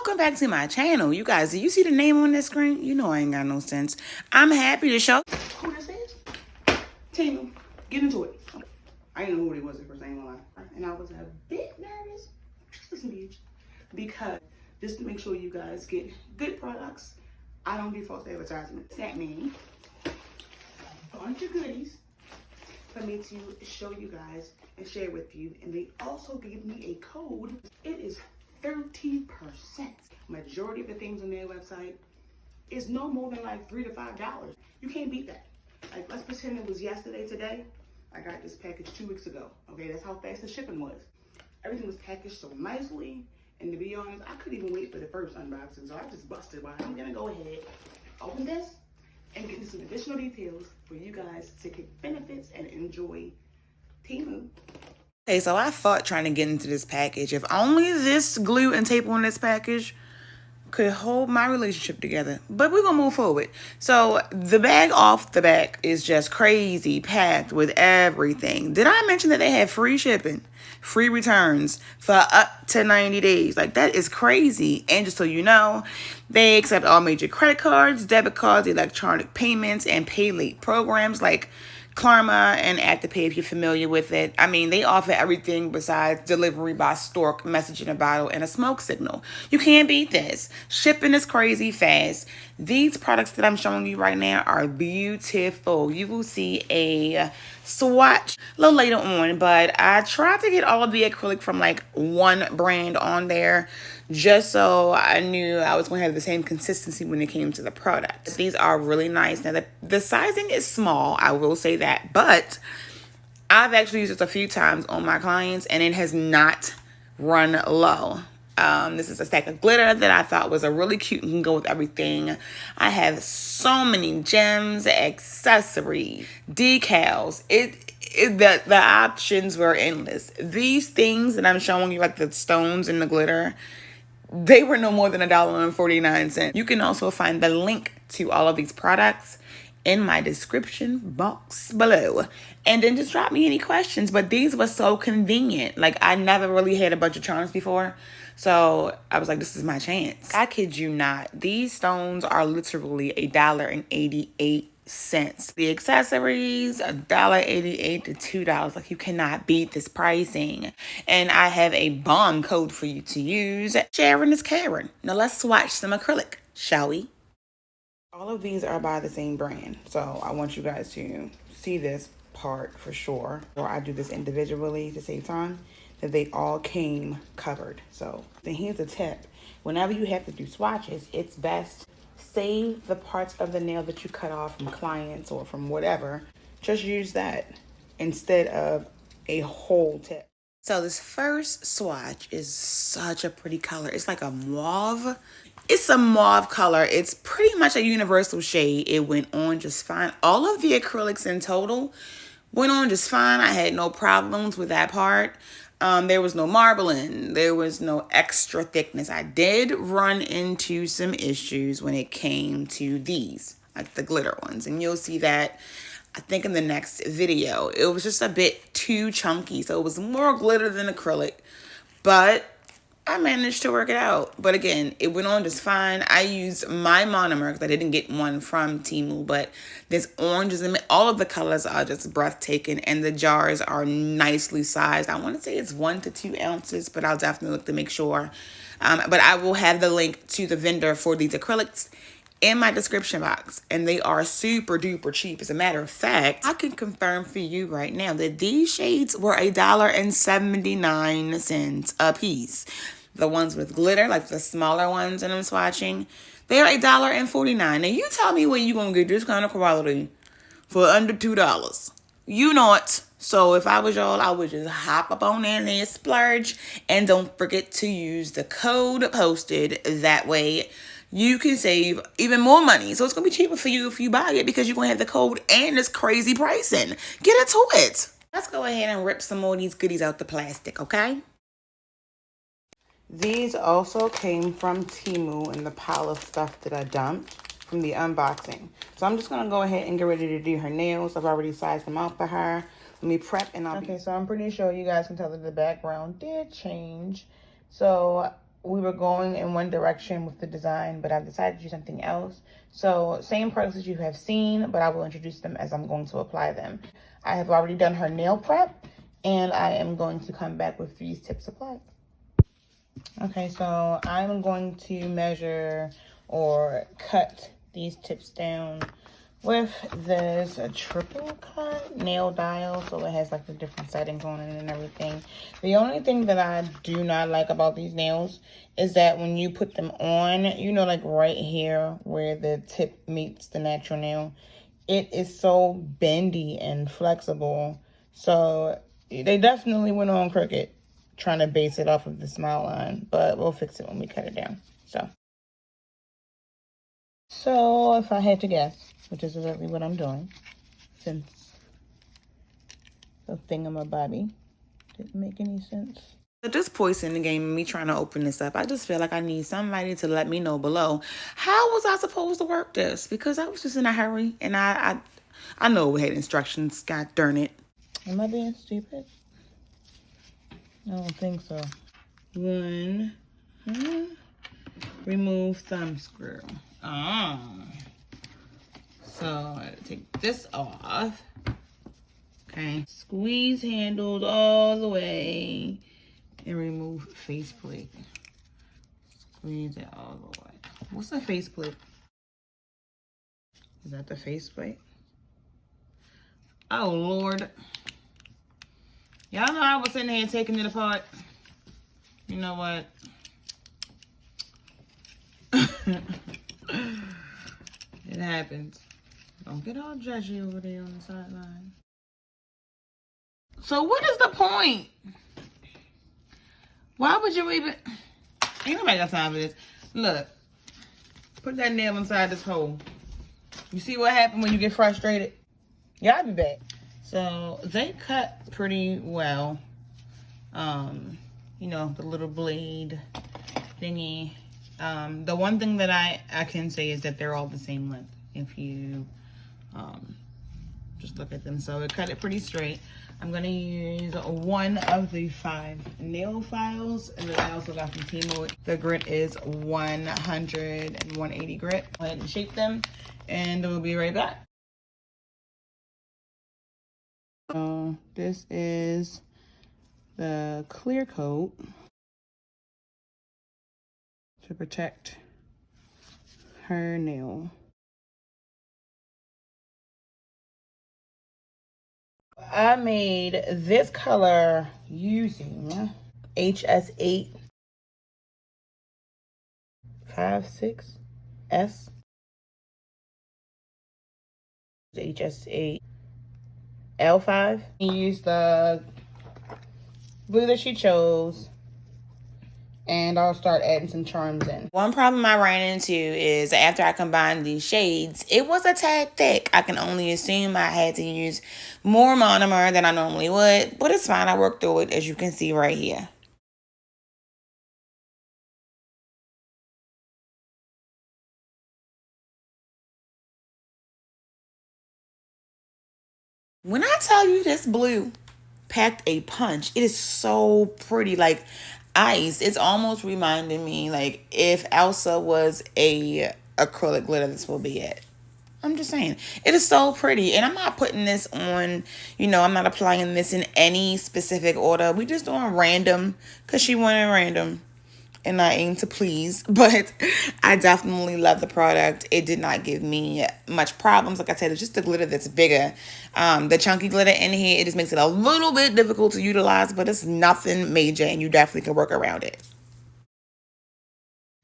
Welcome back to my channel. You guys, do you see the name on this screen? You know I ain't got no sense. I'm happy to show who this is. TEMU. Get into it. I didn't know who he was at first, I ain't gonna lie. And I was a bit nervous, just a smidge, because just to make sure you guys get good products, I don't do false advertisements. That means a bunch of goodies for me to show you guys and share with you. And they also gave me a code. It is 30%. Majority of the things on their website is no more than like $3 to $5. You can't beat that. Like, let's pretend it was yesterday, today. I got this package 2 weeks ago. Okay, that's how fast the shipping was. Everything was packaged so nicely. And to be honest, I couldn't even wait for the first unboxing. So I just busted wide. I'm gonna go ahead, open this, and get into some additional details for you guys to get benefits and enjoy TEMU. Okay, so I thought trying to get into this package, if only this glue and tape on this package could hold my relationship together. But we're gonna move forward. So the bag off the back is just crazy packed with everything. Did I mention that they have free shipping, free returns for up to 90 days? Like, that is crazy. And just so you know, they accept all major credit cards, debit cards, electronic payments, and pay late programs like Klarma and Activepay, if you're familiar with it. I mean, they offer everything besides delivery by stork, message in a bottle, and a smoke signal. You can't beat this. Shipping is crazy fast. These products that I'm showing you right now are beautiful. You will see a swatch a little later on, but I tried to get all of the acrylic from like one brand on there just so I knew I was going to have the same consistency when it came to the product. These are really nice. Now, the sizing is small, I will say that, but I've actually used this a few times on my clients and it has not run low. This is a stack of glitter that I thought was a really cute and can go with everything. I have so many gems, accessories, decals. The options were endless. These things that I'm showing you, like the stones and the glitter, they were no more than $1.49. You can also find the link to all of these products in my description box below. And then just drop me any questions. But these were so convenient. Like, I never really had a bunch of charms before. So I was like, this is my chance. I kid you not. These stones are literally $1.88. The accessories, $1.88 to $2. Like, you cannot beat this pricing. And I have a bomb code for you to use. Sharing is caring. Now let's swatch some acrylic, shall we? All of these are by the same brand, so I want you guys to see this part for sure. Or I do this individually to save time, that they all came covered. So then here's a tip. Whenever you have to do swatches, it's best save the parts of the nail that you cut off from clients or from whatever. Just use that instead of a whole tip. So this first swatch is such a pretty color. It's like a mauve. It's a mauve color. It's pretty much a universal shade. It went on just fine. All of the acrylics in total went on just fine. I had no problems with that part. There was no marbling. There was no extra thickness. I did run into some issues when it came to these, like the glitter ones. And you'll see that, I think, in the next video. It was just a bit too chunky. So it was more glitter than acrylic. But I managed to work it out. But again, it went on just fine. I used my monomer because I didn't get one from TEMU. But this orange is in it. All of the colors are just breathtaking. And the jars are nicely sized. I want to say it's 1 to 2 ounces. But I'll definitely look to make sure. But I will have the link to the vendor for these acrylics in my description box, and they are super duper cheap. As a matter of fact, I can confirm for you right now that these shades were $1.79 a piece. The ones with glitter, like the smaller ones that I'm swatching, they are $1.49. Now you tell me where you gonna get this kind of quality for under $2. You know it. So if I was y'all, I would just hop up on there and splurge, and don't forget to use the code posted. That way you can save even more money. So it's going to be cheaper for you if you buy it because you're going to have the code and this crazy pricing. Get into it. Let's go ahead and rip some more of these goodies out the plastic, okay? These also came from TEMU in the pile of stuff that I dumped from the unboxing. So I'm just going to go ahead and get ready to do her nails. I've already sized them out for her. Let me prep and I'll... Okay, so I'm pretty sure you guys can tell that the background did change. So we were going in one direction with the design, but I've decided to do something else. So same products you have seen, but I will introduce them as I'm going to apply them. I have already done her nail prep, and I am going to come back with these tips applied. Okay, so I'm going to measure or cut these tips down with this triple cut nail dial, so it has like the different settings on it and everything. The only thing that I do not like about these nails is that when you put them on, you know, like right here where the tip meets the natural nail, it is so bendy and flexible. So they definitely went on crooked trying to base it off of the smile line, but we'll fix it when we cut it down. So if I had to guess, which is exactly what I'm doing, since the thingamabobby didn't make any sense. At this point in the game, me trying to open this up, I just feel like I need somebody to let me know below. How was I supposed to work this? Because I was just in a hurry, and I know we had instructions. God darn it. Am I being stupid? I don't think so. One, remove thumb screw. So I take this off. Okay. Squeeze handles all the way and remove faceplate. Squeeze it all the way. What's a faceplate? Is that the faceplate? Oh Lord. Y'all know I was sitting here taking it apart. You know what? It happens. Don't get all judgy over there on the sideline. So what is the point? Why would you even... Ain't nobody got time for this. Look. Put that nail inside this hole. You see what happened when you get frustrated? Yeah, I'll be back. So they cut pretty well. You know, the little blade thingy. The one thing that I can say is that they're all the same length. If you just look at them. So it cut it pretty straight. I'm going to use one of the 5 nail files. And then I also got from TEMU. The grit is 100 and 180 grit. Go ahead and shape them. And we'll be right back. So this is the clear coat to protect her nail. I made this color using HS8 56S. HS8 L5. Use the blue that she chose, and I'll start adding some charms in. One problem I ran into is after I combined these shades, it was a tad thick. I can only assume I had to use more monomer than I normally would, but it's fine. I worked through it, as you can see right here. When I tell you this blue packed a punch, it is so pretty, like ice. It's almost reminding me like if Elsa was a acrylic glitter, this will be it. I'm just saying, it is so pretty. And I'm not putting this on, you know, I'm not applying this in any specific order. We just doing random because she wanted random. And I aim to please, but I definitely love the product. It did not give me much problems. Like I said, it's just the glitter that's bigger. The chunky glitter in here, it just makes it a little bit difficult to utilize, but it's nothing major and you definitely can work around it.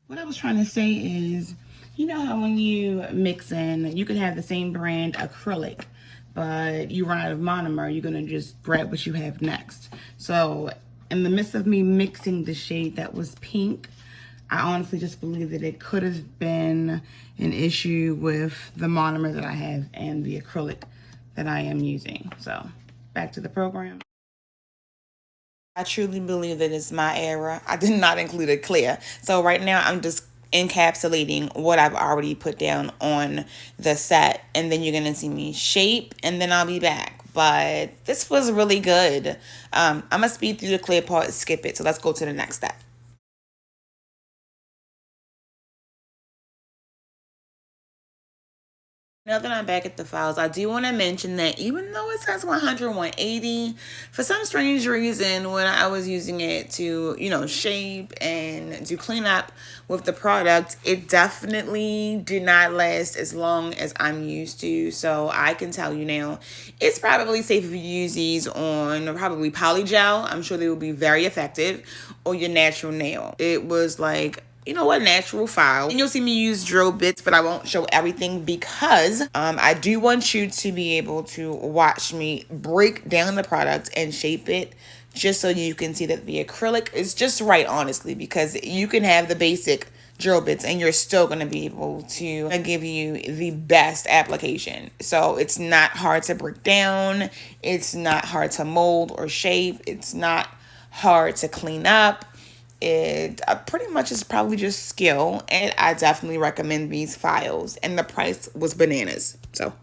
What I was trying to say is, you know how when you mix in, you can have the same brand acrylic, but you run out of monomer, you're gonna just grab what you have next. So in the midst of me mixing the shade that was pink, I honestly just believe that it could have been an issue with the monomer that I have and the acrylic that I am using. So back to the program. I truly believe that it's my error. I did not include a clear. So right now I'm just encapsulating what I've already put down on the set. And then you're going to see me shape and then I'll be back. But this was really good. I'm going to speed through the clear part, skip it. So let's go to the next step. Now that I'm back at the files, I do want to mention that even though it says 100, 180, for some strange reason, when I was using it to, shape and do cleanup with the product, it definitely did not last as long as I'm used to. So I can tell you now, it's probably safe if you use these on probably polygel. I'm sure they will be very effective, or your natural nail. It was like, natural file. And you'll see me use drill bits, but I won't show everything because I do want you to be able to watch me break down the product and shape it, just so you can see that the acrylic is just right, honestly, because you can have the basic drill bits and you're still going to be able to give you the best application. So it's not hard to break down. It's not hard to mold or shape. It's not hard to clean up. It pretty much is probably just skill, and I definitely recommend these files, and the price was bananas. So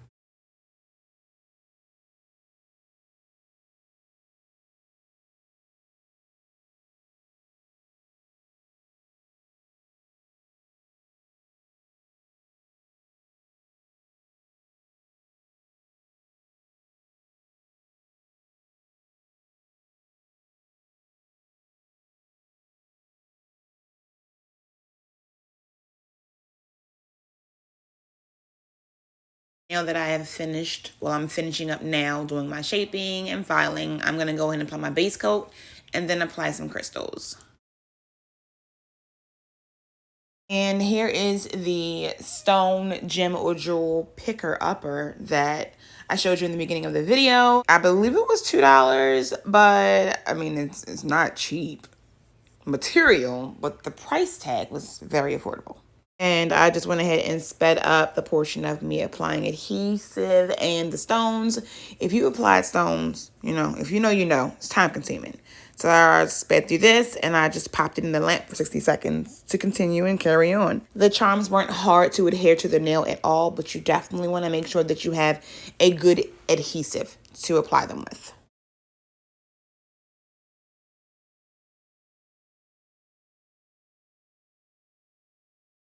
now that I have finished, I'm finishing up now doing my shaping and filing, I'm going to go ahead and apply my base coat and then apply some crystals. And here is the stone gem or jewel picker upper that I showed you in the beginning of the video. I believe it was $2, but I mean, it's not cheap material, but the price tag was very affordable. And I just went ahead and sped up the portion of me applying adhesive and the stones. If you applied stones, if you know, it's time consuming. So I sped through this and I just popped it in the lamp for 60 seconds to continue and carry on. The charms weren't hard to adhere to the nail at all, but you definitely want to make sure that you have a good adhesive to apply them with.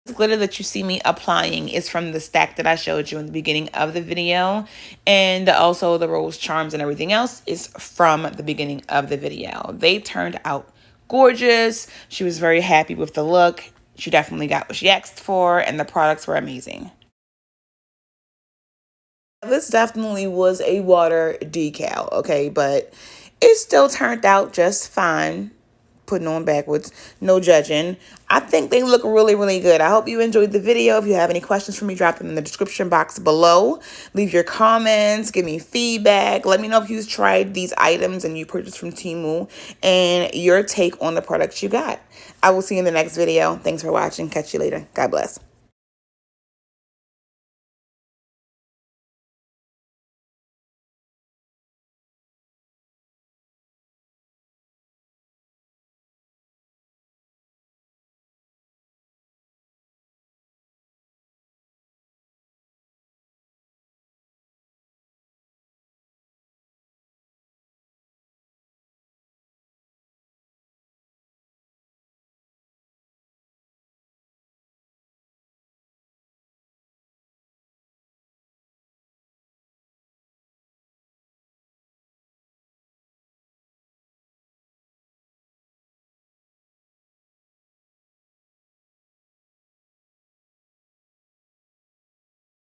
The glitter that you see me applying is from the stack that I showed you in the beginning of the video, and also the rose charms and everything else is from the beginning of the video. They turned out gorgeous. She was very happy with the look. She definitely got what she asked for, and the products were amazing. This definitely was a water decal, okay, but it still turned out just fine. Putting on backwards, no judging. I think they look really, really good. I hope you enjoyed the video. If you have any questions for me, drop them in the description box below. Leave your comments, give me feedback. Let me know if you've tried these items and you purchased from TEMU and your take on the products you got. I will see you in the next video. Thanks for watching. Catch you later. God bless.